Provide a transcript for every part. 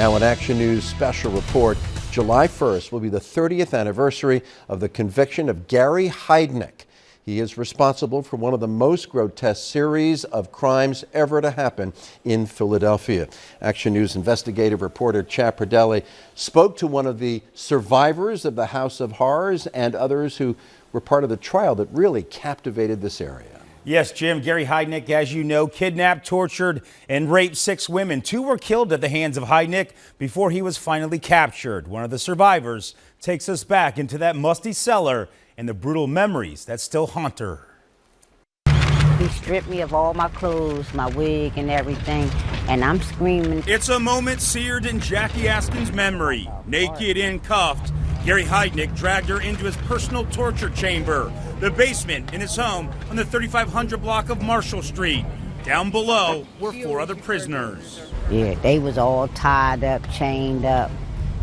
Now, an Action News special report. July 1st will be the 30th anniversary of the conviction of Gary Heidnik. He is responsible for one of the most grotesque series of crimes ever to happen in Philadelphia. Action News investigative reporter Pradelli spoke to one of the survivors of the House of Horrors and others who were part of the trial that really captivated this area. Yes, Jim, Gary Heidnik, as you know, kidnapped, tortured, and raped 6 women. 2 were killed at the hands of Heidnik before he was finally captured. One of the survivors takes us back into that musty cellar and the brutal memories that still haunt her. He stripped me of all my clothes, my wig and everything, and I'm screaming. It's a moment seared in Jackie Askin's memory. Naked and cuffed, Gary Heidnik dragged her into his personal torture chamber, the basement in his home on the 3500 block of Marshall Street. Down below were 4 other prisoners. Yeah, they was all tied up, chained up.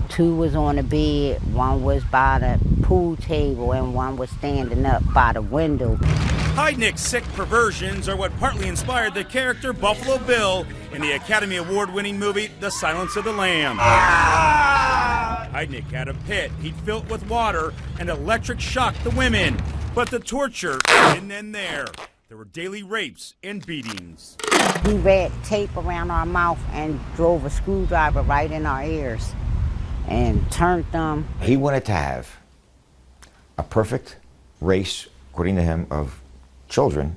2 was on the bed, 1 was by the pool table, and 1 was standing up by the window. Heidnik's sick perversions are what partly inspired the character Buffalo Bill in the Academy Award-winning movie The Silence of the Lambs. Heidnik had a pit he'd fill it with water and electric shock the women. But the torture didn't end there. There were daily rapes and beatings. He wrapped tape around our mouth and drove a screwdriver right in our ears and turned them. He wanted to have a perfect race, according to him, of children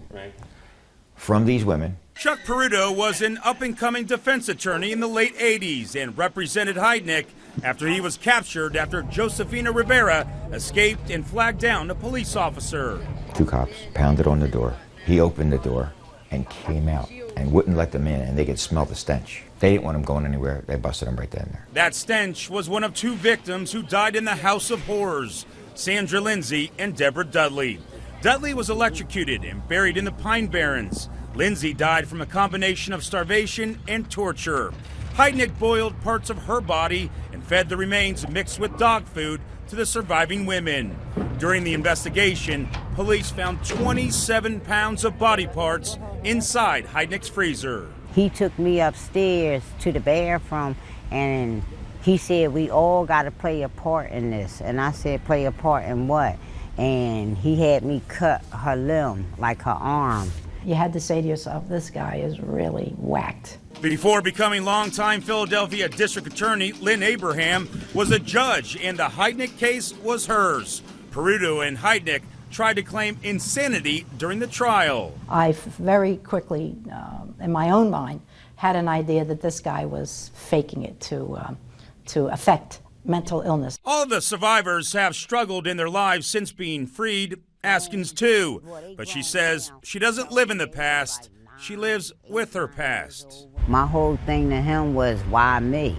from these women. Chuck Peruto was an up-and-coming defense attorney in the late 80s and represented Heidnik after he was captured after Josefina Rivera escaped and flagged down a police officer. 2 cops pounded on the door. He opened the door and came out and wouldn't let them in, and they could smell the stench. They didn't want him going anywhere. They busted him right then and there. That stench was one of 2 victims who died in the House of Horrors, Sandra Lindsay and Deborah Dudley. Dudley was electrocuted and buried in the Pine Barrens. Lindsay died from a combination of starvation and torture. Heidnik boiled parts of her body and fed the remains mixed with dog food to the surviving women. During the investigation, police found 27 pounds of body parts inside Heidnik's freezer. He took me upstairs to the bathroom and he said, we all got to play a part in this. And I said, play a part in what? And he had me cut her limb, like her arm. You had to say to yourself, this guy is really whacked. Before becoming longtime Philadelphia District Attorney Lynn Abraham was a judge, and the Heidnik case was hers. Peruto and Heidnik tried to claim insanity during the trial. I very quickly, in my own mind, had an idea that this guy was faking it to affect mental illness. All of the survivors have struggled in their lives since being freed. Askins too, but she says she doesn't live in the past. She lives with her past. My whole thing to him was, why me?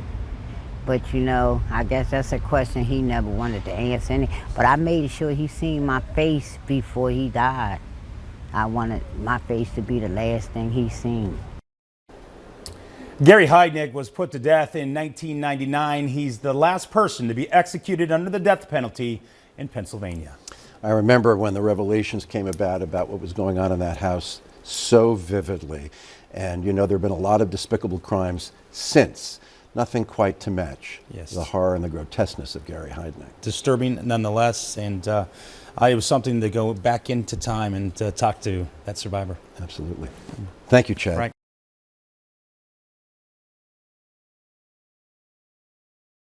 But you know, I guess that's a question he never wanted to answer. But I made sure he seen my face before he died. I wanted my face to be the last thing he seen. Gary Heidnik was put to death in 1999. He's the last person to be executed under the death penalty in Pennsylvania. I remember when the revelations came about what was going on in that house so vividly. And you know, there have been a lot of despicable crimes since. Nothing quite to match the horror and the grotesqueness of Gary Heidnik. Disturbing nonetheless, and it was something to go back into time and talk to that survivor. Absolutely. Thank you, Chad. Right.